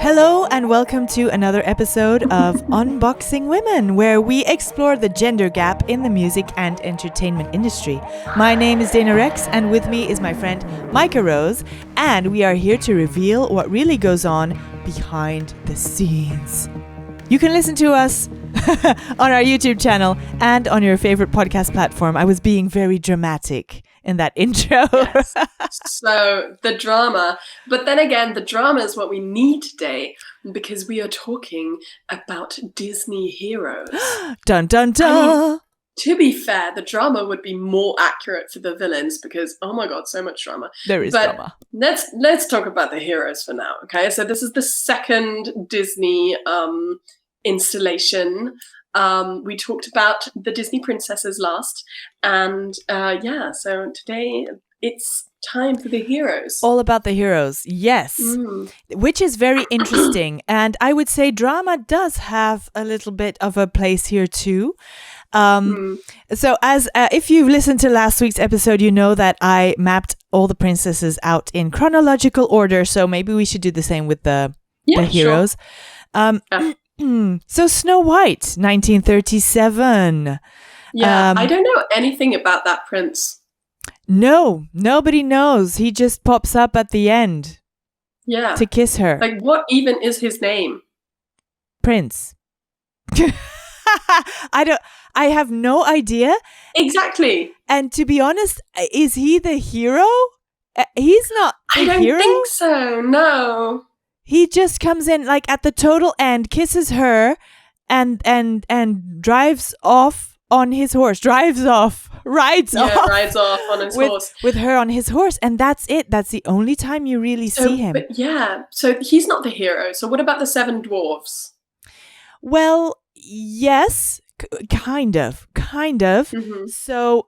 Hello and welcome to another episode of Unboxing Women, where we explore the gender gap in the music and entertainment industry. My name is Dana Rex, and with me is my friend Micah Rose, and we are here to reveal what really goes on behind the scenes. You can listen to us on our YouTube channel and on your favorite podcast platform. I was being very dramatic in that intro. Yes. So the drama, but then again, the drama is what we need today because we are talking about Disney heroes. Dun dun dun. I mean, to be fair, the drama would be more accurate for the villains because, oh my god, so much drama. There is drama. Let's talk about the heroes for now, okay? So this is the second Disney installation. We talked about the Disney princesses last, and so today it's time for the heroes. All about the heroes, yes, which is very interesting. And I would say drama does have a little bit of a place here too. So as if you've listened to last week's episode, you know that I mapped all the princesses out in chronological order. So maybe we should do the same with the heroes. Sure. So Snow White, 1937. Yeah, I don't know anything about that prince. No, nobody knows. He just pops up at the end. Yeah. To kiss her. Like, what even is his name? Prince. I have no idea. Exactly. And to be honest, is he the hero? He's not the hero. I don't think so, no. He just comes in like at the total end, kisses her, and drives off on his horse. Rides off on his horse. With her on his horse. And that's it. That's the only time you really see him. So he's not the hero. So what about the Seven Dwarfs? Well, yes, kind of. Mm-hmm. So,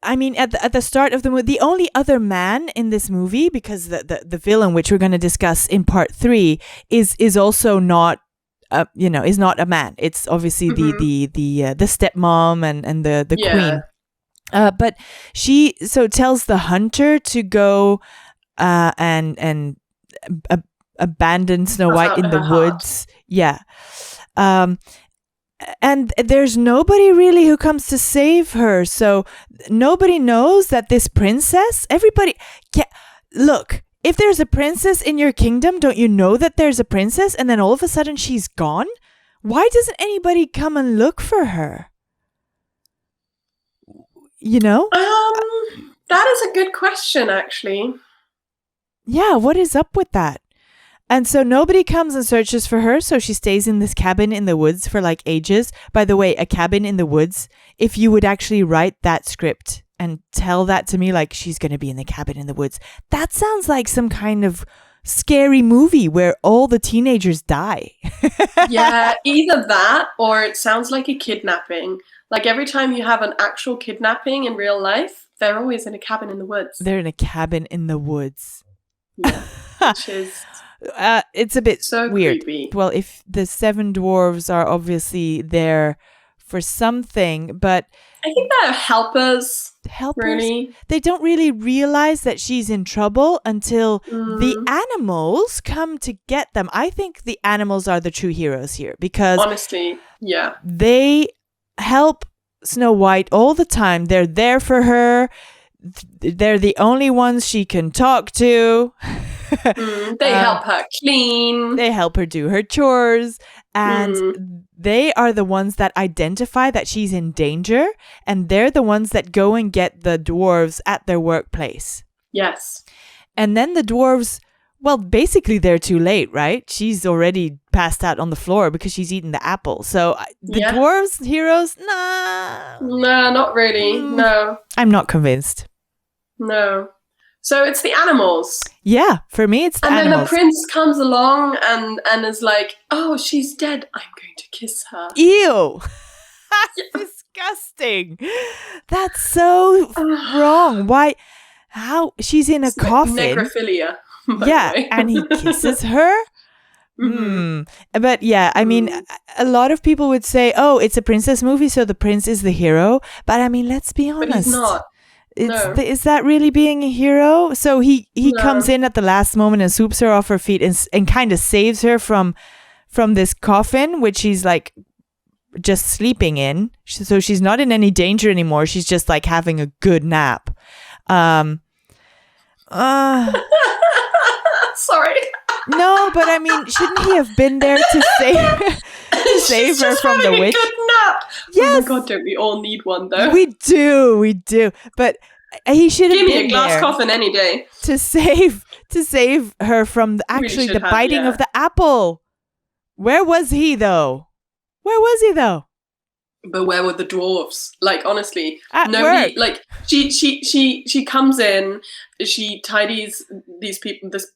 I mean, at the start of the movie, the only other man in this movie, because the villain, which we're going to discuss in part 3, is also not, is not a man. It's obviously the stepmom and the queen. But she tells the hunter to go and abandon Snow White in the woods. Yeah. And there's nobody really who comes to save her. So nobody knows that this princess, look, if there's a princess in your kingdom, don't you know that there's a princess? And then all of a sudden she's gone? Why doesn't anybody come and look for her? You know? That is a good question, actually. Yeah, what is up with that? And so nobody comes and searches for her, so she stays in this cabin in the woods for like ages. By the way, a cabin in the woods, if you would actually write that script and tell that to me, like she's going to be in the cabin in the woods, that sounds like some kind of scary movie where all the teenagers die. Yeah, either that or it sounds like a kidnapping. Like every time you have an actual kidnapping in real life, they're always in a cabin in the woods. They're in a cabin in the woods. Yeah, which is... it's a bit so weird. Creepy. Well, if the Seven Dwarfs are obviously there for something, but I think they're helpers. Really. They don't really realize that she's in trouble until the animals come to get them. I think the animals are the true heroes here because honestly, yeah, they help Snow White all the time. They're there for her. They're the only ones she can talk to. They help her clean. They help her do her chores. And they are the ones that identify that she's in danger. And they're the ones that go and get the dwarves at their workplace. Yes. And then the dwarves, well, basically they're too late, right? She's already passed out on the floor because she's eaten the apple. So the dwarves, heroes, nah. No, not really. No. I'm not convinced. No. So it's the animals. Yeah, for me it's the animals. And then the prince comes along and is like, oh, she's dead. I'm going to kiss her. Ew. That's disgusting. That's so wrong. Why? How? She's in a coffin. Necrophilia. Yeah, and he kisses her? But yeah, I mean, a lot of people would say, oh, it's a princess movie, so the prince is the hero. But I mean, let's be honest. But he's not. No. Is that really being a hero? So he No. comes in at the last moment and swoops her off her feet and kind of saves her from this coffin, which she's like just sleeping in. So she's not in any danger anymore. She's just like having a good nap. Sorry. No, but I mean, shouldn't he have been there to save her from the witch? Good nap. Yes. Oh my god, don't we all need one though? We do. But he should have Give me been a glass there coffin any day. to save her from the biting of the apple. Where was he though? But where were the dwarves? Like, honestly, At nobody. work. Like, she comes in, she tidies these people, this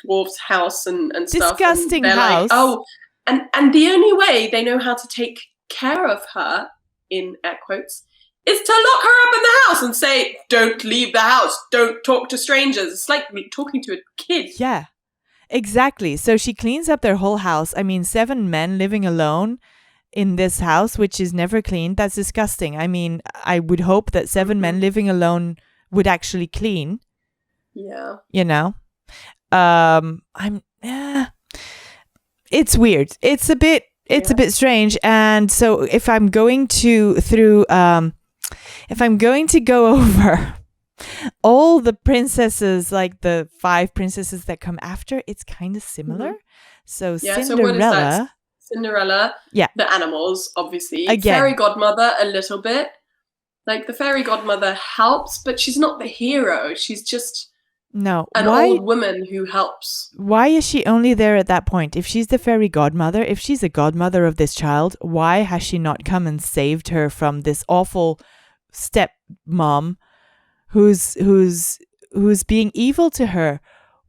dwarf's house and stuff. Disgusting and they're house. Like, oh, and the only way they know how to take care of her, in air quotes, is to lock her up in the house and say, "Don't leave the house. Don't talk to strangers." It's like talking to a kid. Yeah, exactly. So she cleans up their whole house. I mean, 7 men living alone in this house, which is never cleaned. That's disgusting. I mean, I would hope that 7 men living alone would actually clean. Yeah. You know? It's weird. It's a bit strange. And so if I'm going to go over all the princesses, like the 5 princesses that come after, it's kind of similar. So Yeah, Cinderella. so what is that? Cinderella, yeah, the animals, obviously. Again. Fairy godmother, a little bit. Like, the fairy godmother helps, but she's not the hero. She's just an old woman who helps. Why is she only there at that point? If she's the fairy godmother, if she's the godmother of this child, why has she not come and saved her from this awful stepmom who's being evil to her?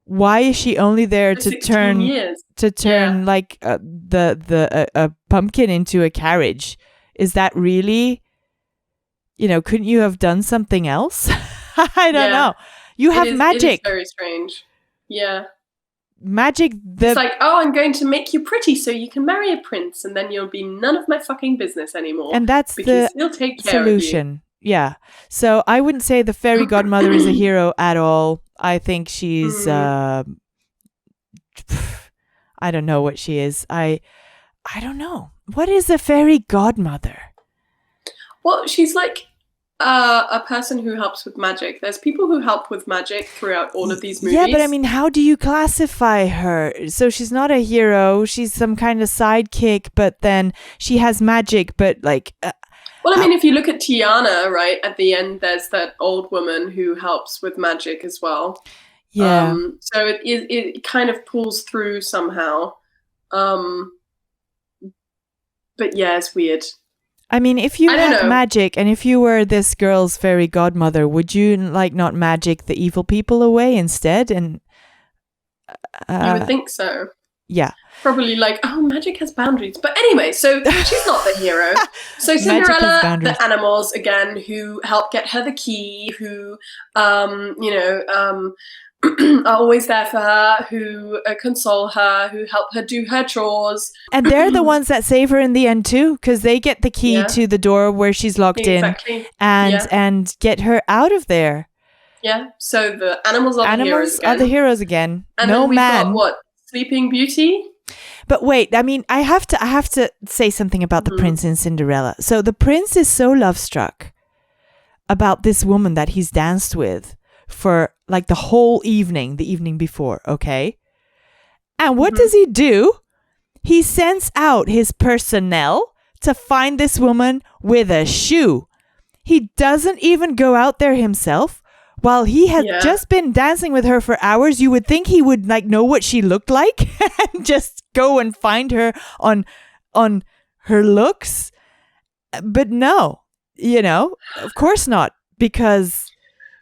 Why is she only there to turn like a pumpkin into a carriage? Is that really, couldn't you have done something else? I don't know. You have magic. It is very strange. Yeah. Magic. It's like, oh, I'm going to make you pretty so you can marry a prince and then you'll be none of my fucking business anymore. And that's because he'll take care solution. Of you. Yeah. So I wouldn't say the fairy godmother is a hero at all. I think she's I don't know what she is. I don't know. What is a fairy godmother? Well, she's like a person who helps with magic. There's people who help with magic throughout all of these movies. Yeah, but I mean, how do you classify her? So she's not a hero. She's some kind of sidekick, but then she has magic, but like... well, I mean, if you look at Tiana, right, at the end, there's that old woman who helps with magic as well. Yeah. So it kind of pulls through somehow. But yeah, it's weird. I mean, if you had magic and if you were this girl's fairy godmother, would you like not magic the evil people away instead? And you would think so. Yeah. Probably like, oh, magic has boundaries. But anyway, so she's not the hero. So Cinderella, the animals, again, who help get her the key, who, are always there for her, who console her, who help her do her chores. And they're the ones that save her in the end too, because they get the key to the door where she's locked in and get her out of there. Yeah, so the animals are the heroes again. And no then we've man. got, what, Sleeping Beauty? But wait, I mean, I have to say something about the prince in Cinderella. So the prince is so love-struck about this woman that he's danced with for like the whole evening, the evening before, okay? And what does he do? He sends out his personnel to find this woman with a shoe. He doesn't even go out there himself. While he had just been dancing with her for hours, you would think he would like know what she looked like and just go and find her on her looks. But no, of course not, because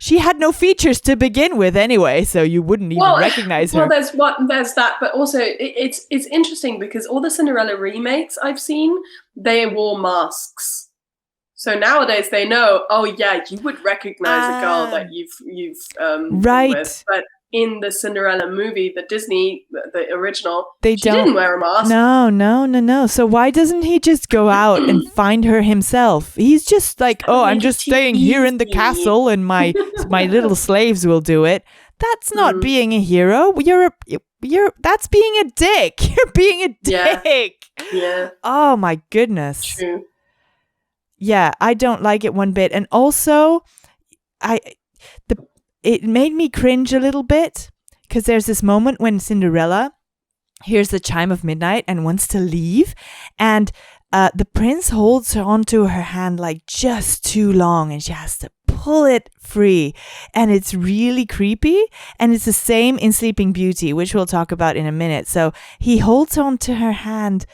she had no features to begin with anyway, so you wouldn't even recognize her. Well, there's that, but also it's interesting because all the Cinderella remakes I've seen, they wore masks. So nowadays they know, oh yeah, you would recognize a girl that you've been with. in the Cinderella movie, the Disney, the original, She didn't wear a mask. No. So why doesn't he just go out and find her himself? He's just like, oh, I'm just staying here in the castle and my little slaves will do it. That's not being a hero. That's being a dick. You're being a dick. Yeah. Oh my goodness. True. Yeah, I don't like it one bit. And also, it made me cringe a little bit because there's this moment when Cinderella hears the chime of midnight and wants to leave, and the prince holds onto her hand like just too long, and she has to pull it free, and it's really creepy. And it's the same in Sleeping Beauty, which we'll talk about in a minute. So he holds on to her hand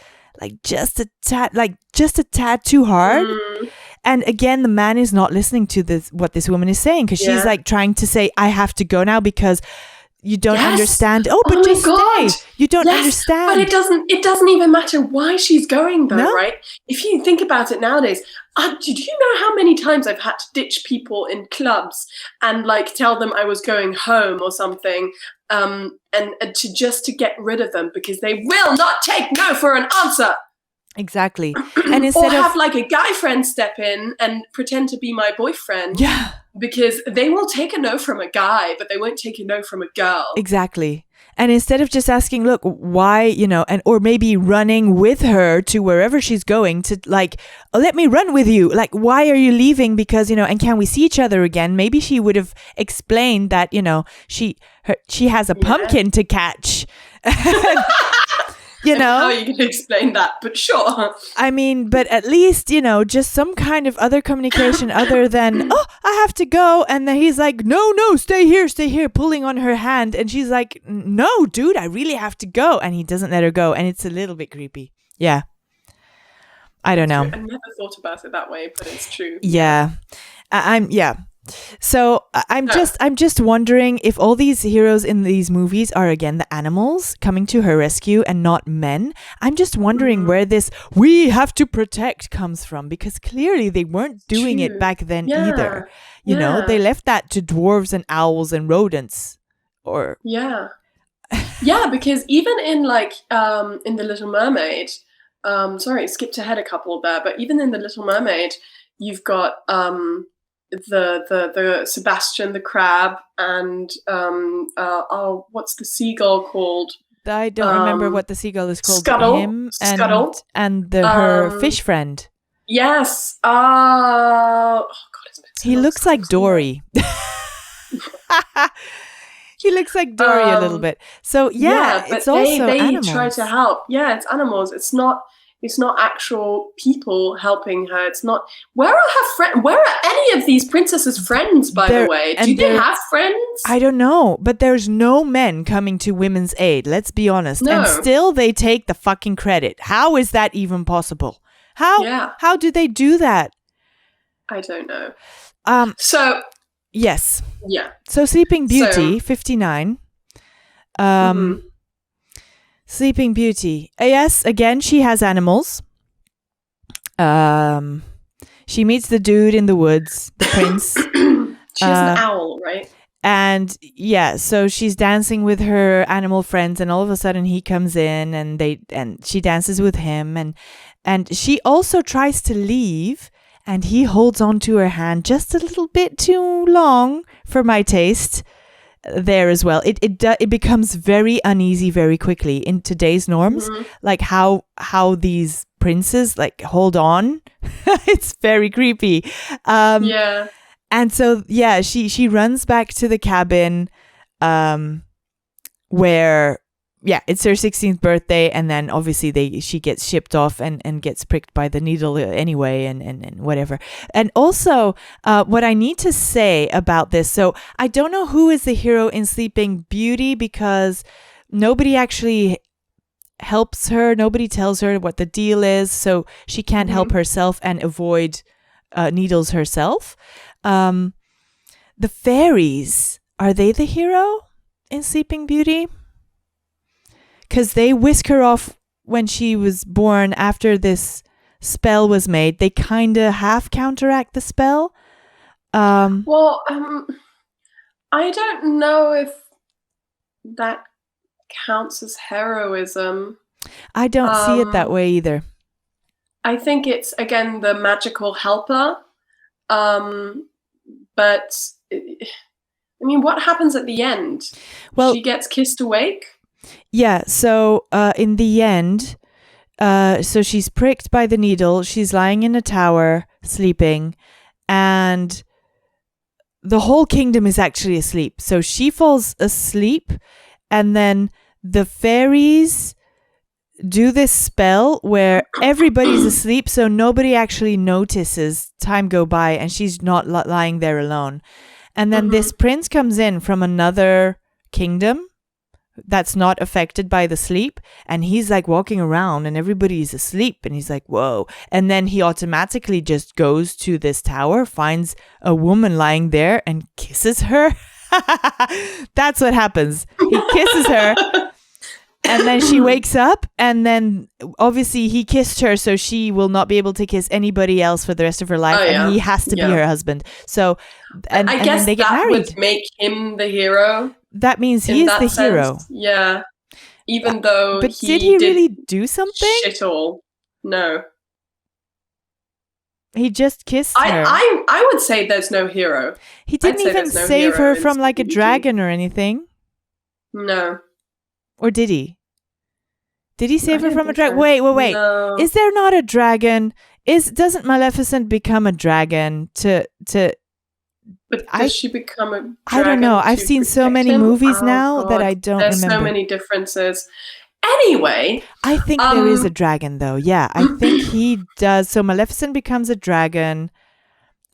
like just a tad too hard. And again, the man is not listening to what this woman is saying, because she's like trying to say, I have to go now because you don't understand. Oh, but just stay. You don't understand. But it doesn't even matter why she's going though, right? If you think about it nowadays, did you know how many times I've had to ditch people in clubs and like tell them I was going home or something, and to get rid of them because they will not take no for an answer. Exactly. And instead or have like a guy friend step in and pretend to be my boyfriend. Yeah. Because they will take a no from a guy, but they won't take a no from a girl. Exactly. And instead of just asking, look, why, or maybe running with her to wherever she's going to like, oh, let me run with you. Like, why are you leaving? Because, and can we see each other again? Maybe she would have explained that, she has a pumpkin to catch. How are you going to explain that? But sure. I mean, but at least, just some kind of other communication other than, oh, I have to go. And then he's like, no, stay here, pulling on her hand. And she's like, no, dude, I really have to go. And he doesn't let her go. And it's a little bit creepy. Yeah. I don't know. I never thought about it that way, but it's true. Yeah. So I'm just wondering if all these heroes in these movies are again the animals coming to her rescue and not men. I'm just wondering where this "we have to protect" comes from, because clearly they weren't doing it back then either. You know, they left that to dwarves and owls and rodents. Because even in in The Little Mermaid, skipped ahead a couple there, but even in The Little Mermaid, you've got the Sebastian the crab and what's the seagull called? I don't remember what the seagull is called. Scuttle. Him and Scuttle. And her fish friend. Yes. Oh God, it's been so he long looks like Dory. He looks like Dory a little bit. So but it's also they animals. Try to help. Yeah, it's animals. It's not actual people helping her. It's not. Where are her friends? Where are any of these princesses' friends, by the way? Do they have friends? I don't know, but there's no men coming to women's aid. Let's be honest. No. And still they take the fucking credit. How is that even possible? How do they do that? I don't know. So yes. Yeah. So Sleeping Beauty, 59. Sleeping Beauty. Yes, again, she has animals. She meets the dude in the woods, the prince. She has an owl, right? And so she's dancing with her animal friends, and all of a sudden he comes in, and she dances with him, and she also tries to leave, and he holds on to her hand just a little bit too long for my taste. There as well, it becomes very uneasy very quickly in today's norms, like how these princes like hold on. It's very creepy. And so she runs back to the cabin, where it's her 16th birthday, and then obviously she gets shipped off and gets pricked by the needle anyway, and whatever. And also, what I need to say about this, so I don't know who is the hero in Sleeping Beauty, because nobody actually helps her. Nobody tells her what the deal is, so she can't help herself and avoid needles herself. The fairies, are they the hero in Sleeping Beauty? Because they whisk her off when she was born after this spell was made. They kind of half counteract the spell. I don't know if that counts as heroism. I don't see it that way either. I think it's, again, the magical helper. But, I mean, what happens at the end? Well, she gets kissed awake? Yeah, so in the end, so she's pricked by the needle. She's lying in a tower, sleeping, and the whole kingdom is actually asleep. So she falls asleep, and then the fairies do this spell where everybody's asleep, so nobody actually notices time go by, and she's not lying there alone. And then this prince comes in from another kingdom that's not affected by the sleep, and he's like walking around and everybody's asleep, and he's like, whoa. And then he automatically just goes to this tower, finds a woman lying there and kisses her. That's what happens. He kisses her. And then she wakes up, and then obviously he kissed her, so she will not be able to kiss anybody else for the rest of her life, and he has to be her husband. So, and I guess then they get married. Would make him the hero. That means he is the hero. Yeah, even though. But did he really do something? Shit all. No. He just kissed her. I would say there's no hero. He didn't even save her from like a dragon or anything. No. Or did he? Did he save her from a dragon? Wait. No. Is there not a dragon? Doesn't Maleficent become a dragon to? But does she become a dragon? I don't know. I've seen so many movies now that I don't remember. There's so many differences. Anyway, I think there is a dragon, though. Yeah, I think he does. So Maleficent becomes a dragon,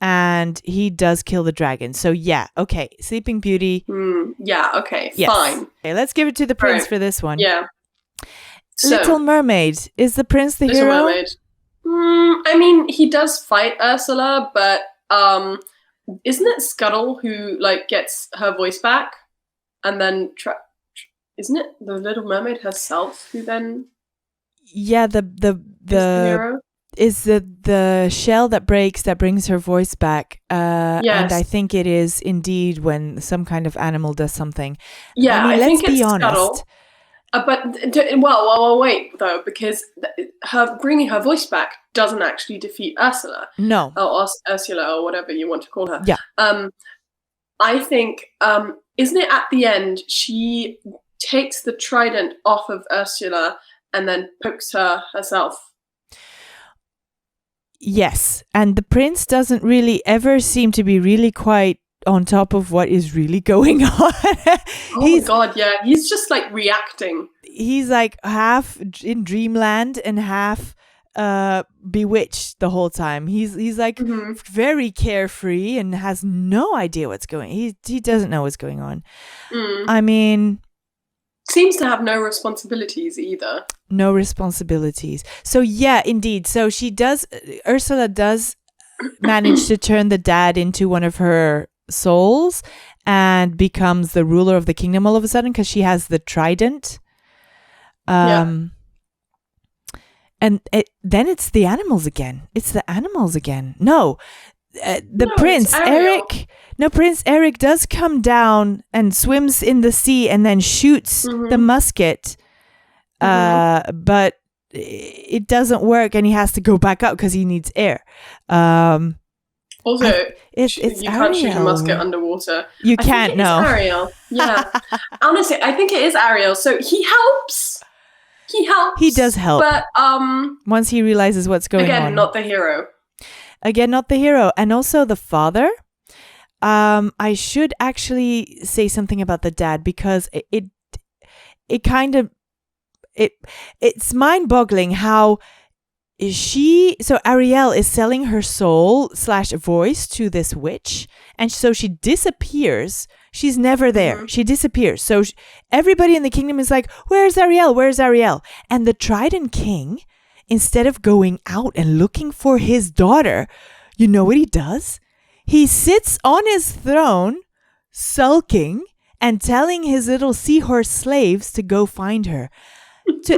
and he does kill the dragon. So yeah, okay. Sleeping Beauty. Yeah, okay, yes. Fine. Okay, let's give it to the prince for this one. Yeah. Little Mermaid. Is the prince the hero? Little Mermaid. I mean, he does fight Ursula, but isn't it Scuttle who like gets her voice back, and then isn't it the Little Mermaid herself who then? Yeah, the hero? Is the shell that breaks that brings her voice back. Yes. And I think it is indeed when some kind of animal does something. Yeah, I mean, let's be honest. Scuttle. But wait though, because her bringing her voice back doesn't actually defeat Ursula. No, or Ursula, or whatever you want to call her. Yeah. I think isn't it at the end she takes the trident off of Ursula and then pokes her herself. Yes, and the prince doesn't really ever seem to be really quite on top of what is really going on. God, yeah. He's just like reacting. He's like half in dreamland and half bewitched the whole time. He's like very carefree and has no idea what's going on. He doesn't know what's going on. I mean, seems to have no responsibilities either. No responsibilities. So yeah, indeed. So Ursula does manage to turn the dad into one of her souls and becomes the ruler of the kingdom all of a sudden because she has the trident. And then it's the animals again. No, Prince Eric. No, Prince Eric does come down and swims in the sea and then shoots the musket. But it doesn't work and he has to go back up because he needs air. Also, it's you can't shoot a musket underwater. You can't, no. It's Ariel. Yeah. Honestly, I think it is Ariel. So he helps. He does help. But once he realizes what's going on. Again, not the hero. And also the father. I should actually say something about the dad because it kind of it's mind-boggling how Ariel is selling her soul / voice to this witch, and so she disappears. She's never there. She disappears. So everybody in the kingdom is like, where's Ariel? Where's Ariel? And the Trident King, instead of going out and looking for his daughter, you know what he does? He sits on his throne, sulking, and telling his little seahorse slaves to go find her.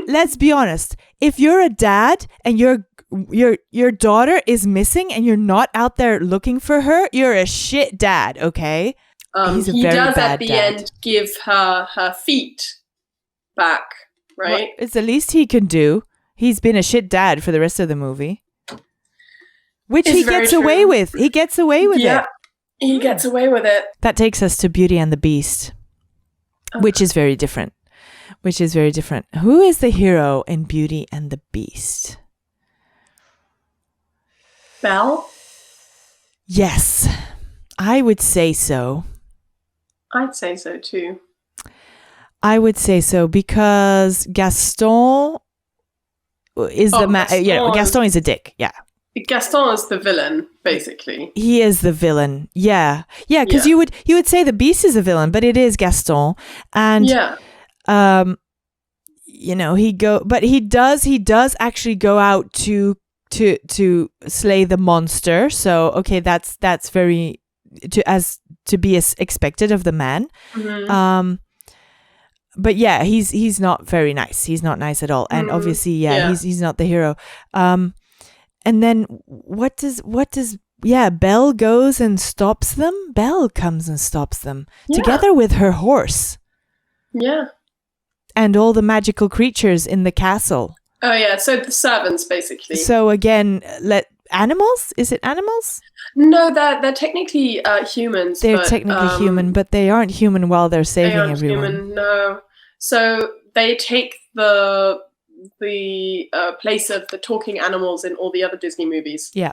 Let's be honest. If you're a dad and your daughter is missing and you're not out there looking for her, you're a shit dad, okay? He's a He very does bad at the dad. end give her feet back, right? Well, it's the least he can do. He's been a shit dad for the rest of the movie. Which It's he very gets true. away with. He gets away with Yeah, it. he gets away with it. That takes us to Beauty and the Beast, which is very different. Who is the hero in Beauty and the Beast? Belle? Yes, I would say so. I'd say so too. I would say so because Gaston is Gaston is a dick. Yeah. Gaston is the villain, basically. He is the villain. Yeah. Yeah, because you would say the Beast is a villain, but it is Gaston. And he does actually go out to slay the monster. So okay, that's very to be as expected of the man. Mm-hmm. But yeah, he's not very nice. He's not nice at all. And obviously, he's not the hero. And then what does Belle goes and stops them? Belle comes and stops them together with her horse. Yeah. And all the magical creatures in the castle. Oh yeah, so the servants basically. So again, animals? Is it animals? No, they're technically humans. They're technically human, but they aren't human while they're saving everyone. Human, no. So they take the place of the talking animals in all the other Disney movies. Yeah.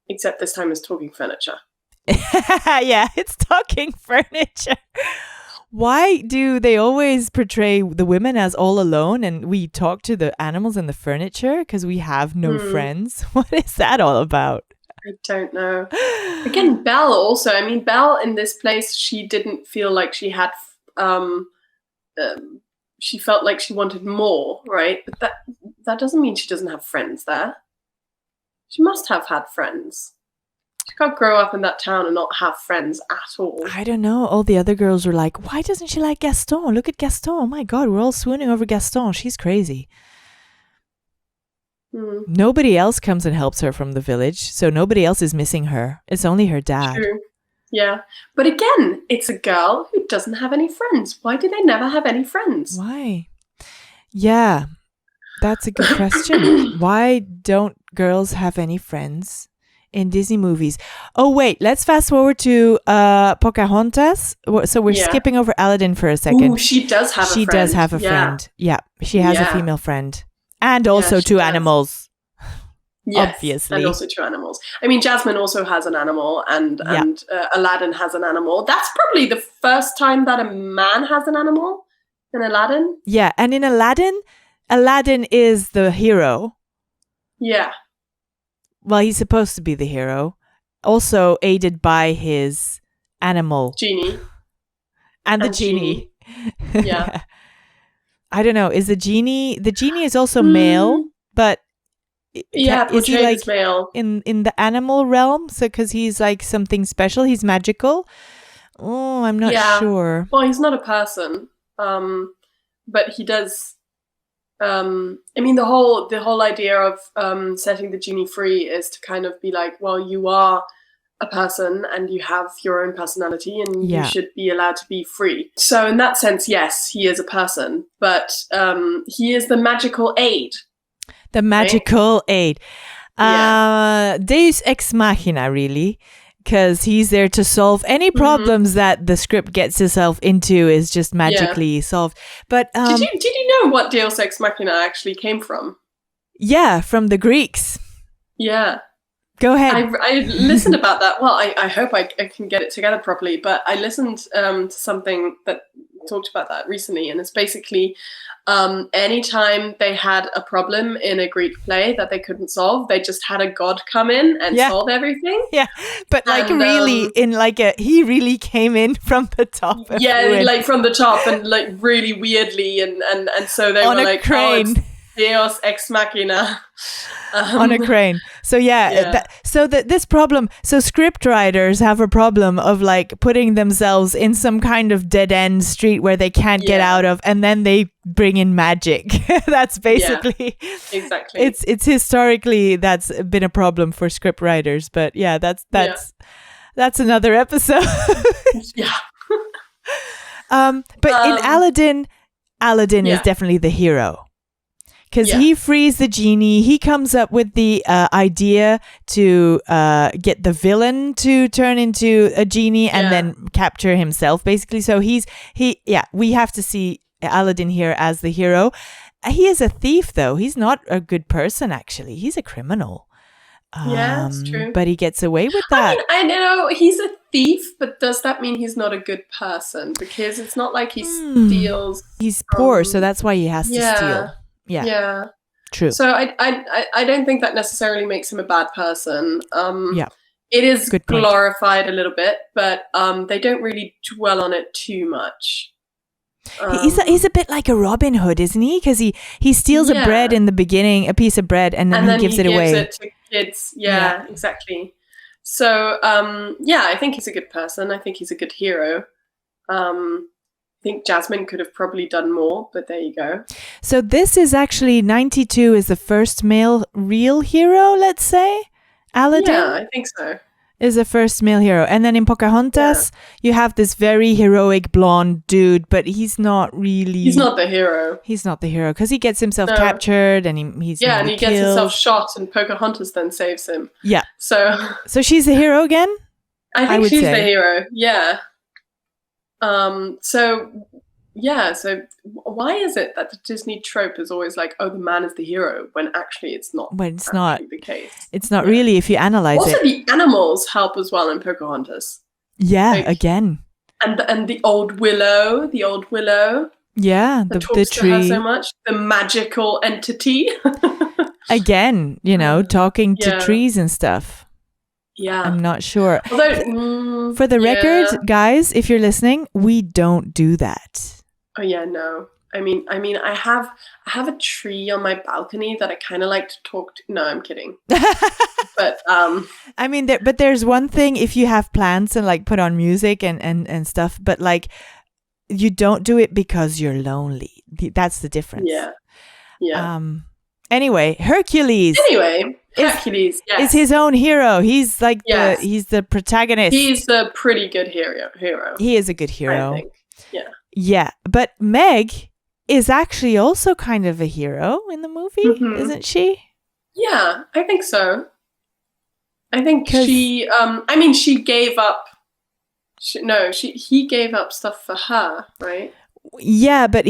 Except this time it's talking furniture. Yeah, it's talking furniture. Why do they always portray the women as all alone and we talk to the animals and the furniture because we have no friends? What is that all about? I don't know. Again, Belle also. I mean, Belle in this place, she didn't feel like she had... she felt like she wanted more, right? But that doesn't mean she doesn't have friends there. She must have had friends. She can't grow up in that town and not have friends at all. I don't know. All the other girls were like, why doesn't she like Gaston? Look at Gaston. Oh my God, we're all swooning over Gaston. She's crazy. Nobody else comes and helps her from the village. So nobody else is missing her. It's only her dad. True. Yeah. But again, it's a girl who doesn't have any friends. Why do they never have any friends? Why? Yeah, that's a good question. Why don't girls have any friends in Disney movies? Oh, wait, let's fast forward to Pocahontas. So we're skipping over Aladdin for a second. Ooh, she does have a friend. She does have a friend. Yeah, she has a female friend. And also two animals. Yes, obviously. and also two animals. I mean, Jasmine also has an animal, and Aladdin has an animal. That's probably the first time that a man has an animal in Aladdin. Yeah, and in Aladdin is the hero. Yeah. Well, he's supposed to be the hero. Also aided by his animal. Genie. And the genie. Yeah. I don't know. Is the genie is also male, but is he like male in the animal realm? So because he's like something special, he's magical. Oh, I'm not sure. Well, he's not a person, but he does. I mean, the whole idea of setting the genie free is to kind of be like, well, you are a person and you have your own personality and you should be allowed to be free. So in that sense, yes, he is a person, but he is the magical aid. The magical aid. Deus ex machina, really, because he's there to solve any problems that the script gets itself into is just magically solved. But did you know what Deus ex machina actually came from? Yeah, from the Greeks. Yeah. Go ahead. I listened about that. Well, I hope I can get it together properly, but I listened to something that talked about that recently, and it's basically anytime they had a problem in a Greek play that they couldn't solve, they just had a god come in and solve everything. Yeah, but like really in like he really came in from the top. Yeah, like from the top and like really weirdly, and so they were like, crane. Oh, it's Deus ex machina. On a crane. So this problem, so script writers have a problem of like putting themselves in some kind of dead end street where they can't get out of, and then they bring in magic. That's basically exactly. It's historically that's been a problem for script writers, but that's That's another episode. Yeah. But in Aladdin is Yeah. definitely the hero. Because Yeah. he frees the genie. He comes up with the idea to get the villain to turn into a genie and then capture himself, basically. So we have to see Aladdin here as the hero. He is a thief, though. He's not a good person, actually. He's a criminal. Yeah, it's true. But he gets away with that. I mean, I know he's a thief, but does that mean he's not a good person? Because it's not like he steals. He's poor, so that's why he has to steal. Yeah. True. So I don't think that necessarily makes him a bad person. It is Good point. glorified a little bit, but they don't really dwell on it too much. He's a bit like a Robin Hood, isn't he? Because he steals a bread in the beginning, a piece of bread, and then he gives it away. It to kids. Yeah, exactly. So I think he's a good person. I think he's a good hero. I think Jasmine could have probably done more, but there you go. So this is actually 92 is the first male real hero, let's say. Aladdin? Yeah, I think so. Is the first male hero. And then in Pocahontas, you have this very heroic blonde dude, but he's not really... He's not the hero. He's not the hero because he gets himself captured and he's and he killed. gets himself shot and Pocahontas then saves him. Yeah. So she's the hero again? I think she's the hero. Yeah. So why is it that the Disney trope is always like, oh, the man is the hero, when actually it's not? When it's not the case. It's not really if you analyze also, it. Also, the animals help as well in Pocahontas. Yeah, again. And the old willow. Yeah, that the talks tree. to her so much. The magical entity. Again, talking to trees and stuff. Yeah. I'm not sure. Although, for the record, guys, if you're listening, we don't do that. Oh yeah, no. I mean, I have a tree on my balcony that I kind of like to talk to. No, I'm kidding. But I mean, there's one thing if you have plants and like put on music and stuff, but like you don't do it because you're lonely. That's the difference. Yeah. Anyway, Hercules. Hercules is his own hero. He's like he's the protagonist. He's the pretty good hero. He is a good hero. I think. Yeah. Yeah, but Meg is actually also kind of a hero in the movie, isn't she? Yeah, I think so. I think she she gave up. He gave up stuff for her, right? Yeah, but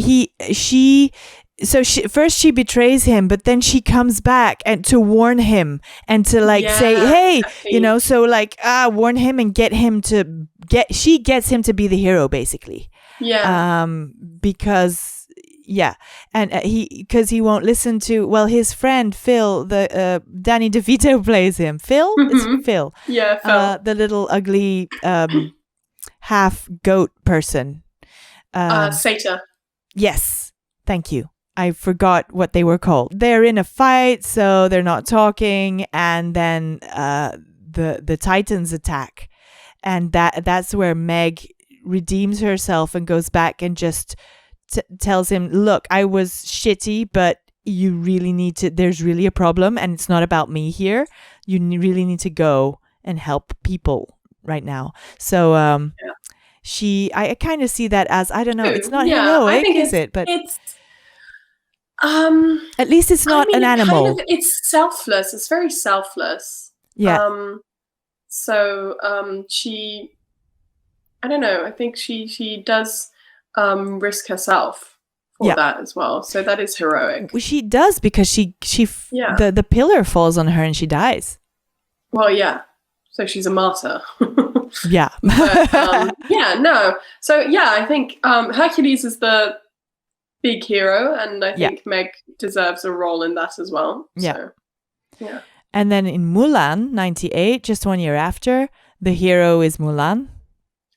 first she betrays him, but then she comes back and to warn him and to say, hey, exactly. So warn him and she gets him to be the hero basically. Yeah. Because he won't listen to his friend Phil, the Danny DeVito plays him. Phil? It's Phil. Yeah, Phil. The little ugly half goat person. Satyr. Yes. Thank you. I forgot what they were called. They're in a fight, so they're not talking, and then the Titans attack. And that's where Meg redeems herself and goes back and just tells him, look, I was shitty, but you really need to, there's really a problem and it's not about me here. You really need to go and help people right now. So I kind of see that as, I don't know, it's not heroic, is it? But it's at least it's not an animal. It's selfless. It's very selfless. Yeah. She, I don't know. I think she does risk herself for that as well. So that is heroic. Well, she does because the pillar falls on her and she dies. Well, yeah. So she's a martyr. Yeah. But, no. So I think Hercules is the big hero, and I think Meg deserves a role in that as well. Yeah. So, yeah. And then in Mulan, 98, just 1 year after, the hero is Mulan.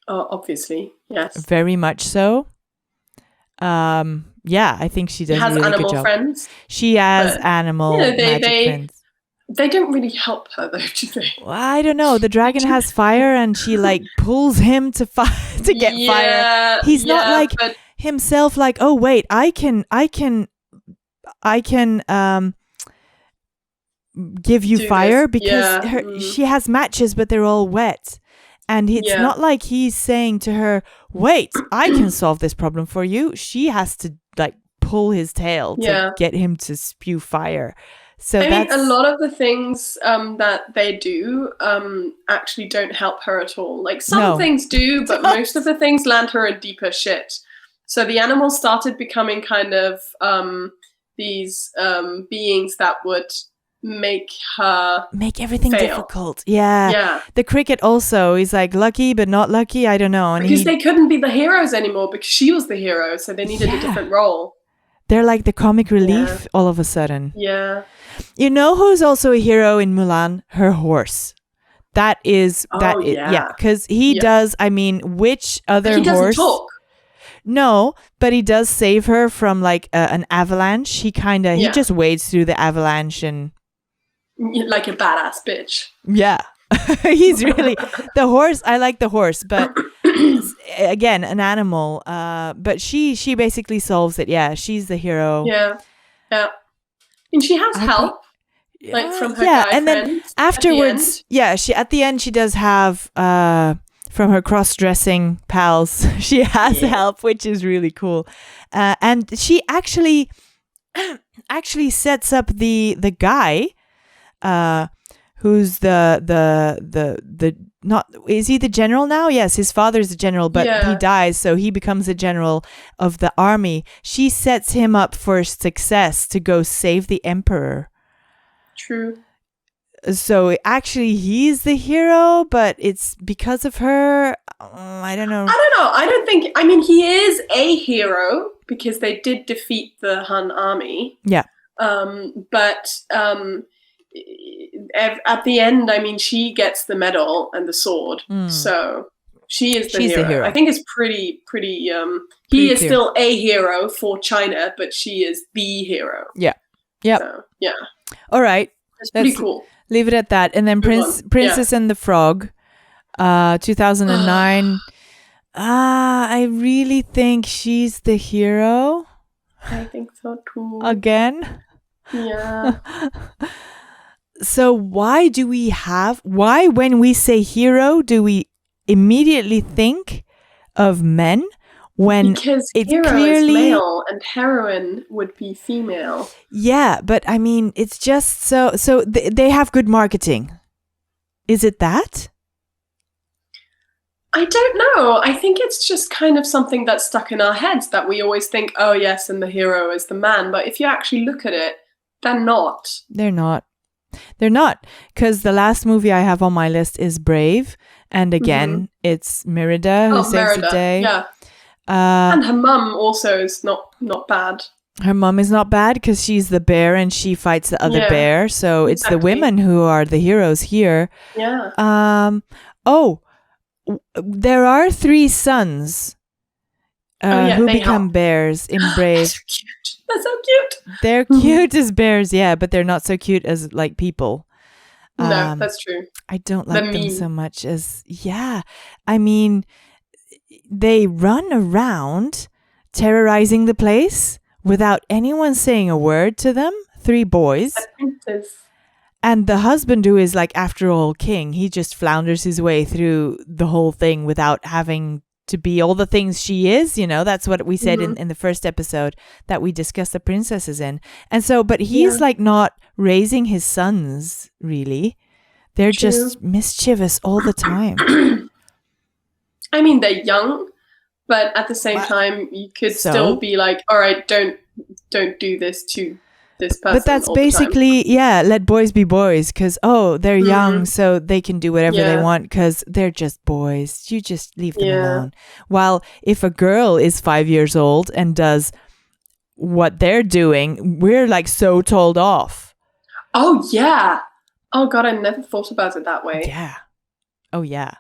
Oh, obviously, yes. Very much so. I think she does a really good job. Friends. She has animal magic friends. They don't really help her though, do they? Well, I don't know. The dragon has fire, and she pulls him to get fire. He's not himself. Oh wait, I can give you fire because she has matches, but they're all wet. And it's not like he's saying to her, wait, I can solve this problem for you. She has to like pull his tail to get him to spew fire. So I mean, a lot of the things that they do actually don't help her at all. Like some things do, but most of the things land her in deeper shit. So the animals started becoming kind of these beings that would make everything fail. Difficult. Yeah. The cricket also is like lucky but not lucky. I don't know. And because they couldn't be the heroes anymore because she was the hero, so they needed a different role. They're like the comic relief all of a sudden. Yeah. You know who's also a hero in Mulan? Her horse. Because he does. I mean, which other he horse? Doesn't talk. No, but he does save her from like an avalanche. He just wades through the avalanche and like a badass bitch. Yeah. He's really the horse. I like the horse, but again, an animal. But she basically solves it. Yeah, she's the hero. Yeah. And she has help, like from her guy and then afterwards, at the end she does have from her cross-dressing pals. She has help, which is really cool. And she actually sets up the guy. Who's the not, is he the general now? Yes, his father's the general, but he dies, so he becomes the general of the army. She sets him up for success to go save the emperor. True. So actually he's the hero, but it's because of her. I don't know. I don't think, I mean, he is a hero because they did defeat the Han army. Yeah. But at the end, I mean, she gets the medal and the sword, so she is the hero. I think it's pretty. He is still a hero for China, but she is the hero. Yeah, yeah, so, yeah. All right, that's pretty cool. Leave it at that, and then Princess and the Frog, 2009. I really think she's the hero. I think so too. Again. Yeah. So why when we say hero do we immediately think of men when because it's hero clearly is male and heroine would be female? Yeah, but I mean it's just so they have good marketing. Is it that? I don't know. I think it's just kind of something that's stuck in our heads that we always think, oh yes, and the hero is the man. But if you actually look at it, they're not. They're not, because the last movie I have on my list is Brave, and again, it's Merida who saves the day. Yeah, and her mum also is not bad. Her mum is not bad because she's the bear and she fights the other bear. So it's the women who are the heroes here. Yeah. There are 3 sons who become bears in Brave. That's so cute. They're cute as bears, yeah, but they're not so cute as like people. No, that's true. I don't like them so much as, I mean, they run around terrorizing the place without anyone saying a word to them. 3 boys. A princess. And the husband, who is like, after all, king, he just flounders his way through the whole thing without having to be all the things she is, that's what we said in the first episode that we discussed the princesses in. And so, but he's like not raising his sons, really. They're just mischievous all the time. I mean, they're young, but at the same time, you could still be like, all right, don't do this to this person. But that's basically, let boys be boys, because, they're young, so they can do whatever they want, because they're just boys. You just leave them alone. While if a girl is 5 years old and does what they're doing, we're like so told off. Oh, yeah. Oh, God, I never thought about it that way. Yeah. Oh, yeah.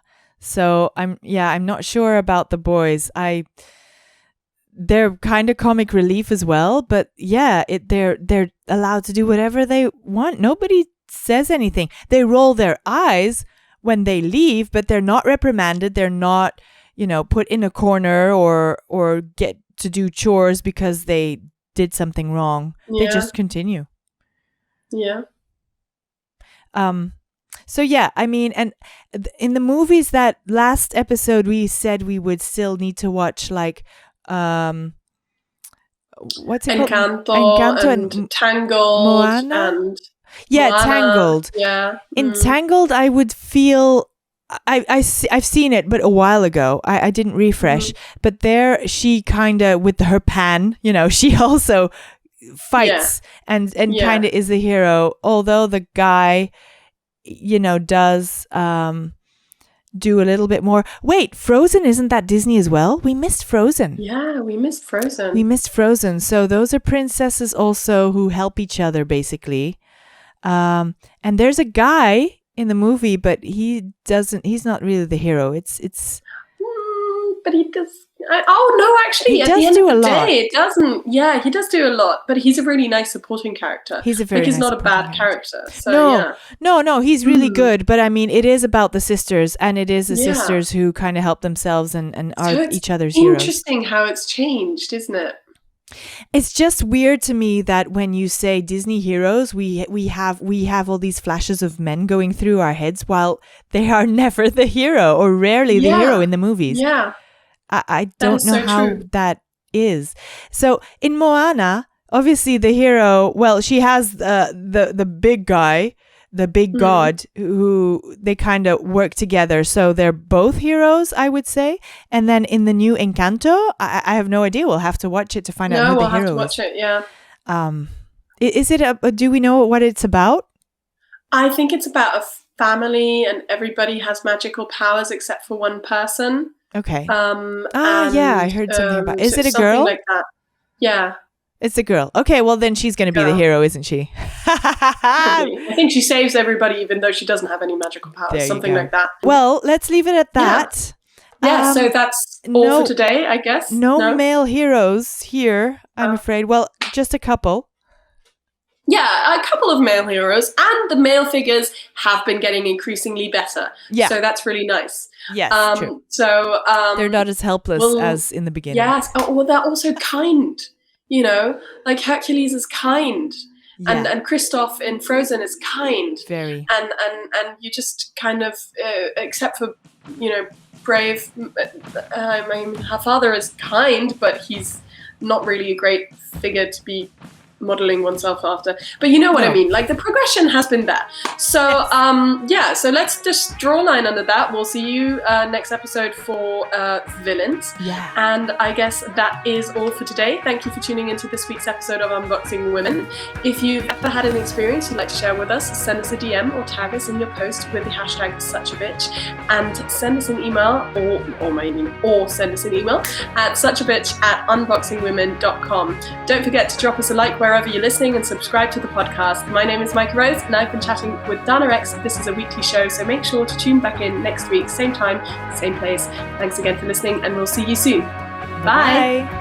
So I'm not sure about the boys. They're kind of comic relief as well, but they're allowed to do whatever they want. Nobody says anything. They roll their eyes when they leave, but they're not reprimanded. They're not, put in a corner or get to do chores because they did something wrong. They just continue. Yeah. So yeah, I mean, and in the movies that last episode we said we would still need to watch, like what's it called? Encanto and Tangled Moana? and Yeah, Moana. Tangled. Yeah. In Tangled, I would feel I've seen it, but a while ago. I didn't refresh. But there, she kind of, with her pan, you know, she also fights and kind of is the hero. Although the guy, you know, does do a little bit more. Wait, Frozen, isn't that Disney as well? We missed Frozen. Yeah, we missed Frozen. So those are princesses also who help each other, basically. And there's a guy in the movie, but he's not really the hero. It's but he does. Actually, he at does the end do of a the lot. day, it doesn't. Yeah, he does do a lot, but he's a really nice supporting character. He's a very he's nice not a bad supporting character. So No, he's really good. But I mean, it is about the sisters, and it is the sisters who kind of help themselves and are each other's heroes. Interesting how it's changed, isn't it? It's just weird to me that when you say Disney heroes, we have all these flashes of men going through our heads, while they are never the hero, or rarely the hero in the movies. Yeah. I don't know how that is. So in Moana, obviously the hero, well, she has the big guy, the big god, who they kind of work together. So they're both heroes, I would say. And then in the new Encanto, I have no idea. We'll have to watch it to find out who the hero is. No, we'll have to watch it, yeah. Is it do we know what it's about? I think it's about a family and everybody has magical powers except for one person. Okay. I heard something about. Is it a girl? Like that. Yeah. It's a girl. Okay, well then she's going to be the hero, isn't she? I think she saves everybody even though she doesn't have any magical powers. Something like that. Well, let's leave it at that. Yeah, so that's all for today, I guess. No male heroes here, I'm afraid. Well, just a couple. Yeah, a couple of male heroes, and the male figures have been getting increasingly better. Yeah. So that's really nice. Yes, true. So they're not as helpless as in the beginning. Yes. Oh, well, they're also kind. You know, like Hercules is kind, and Kristoff in Frozen is kind. Very. And you just kind of, except for, you know, Brave. I mean, her father is kind, but he's not really a great figure to be modeling oneself after, but you know what I mean, like the progression has been there. So so let's just draw a line under that. We'll see you next episode for villains, and I guess that is all for today. Thank you for tuning into this week's episode of Unboxing Women. If you've ever had an experience you'd like to share with us, send us a DM or tag us in your post with the hashtag #suchabitch, and send us an email or send us an email at suchabitch@unboxingwomen.com. Don't forget to drop us a like wherever you're listening and subscribe to the podcast. My name is Micah Rose and I've been chatting with Dana Rex. This is a weekly show, so make sure to tune back in next week, same time, same place. Thanks again for listening and we'll see you soon. Bye.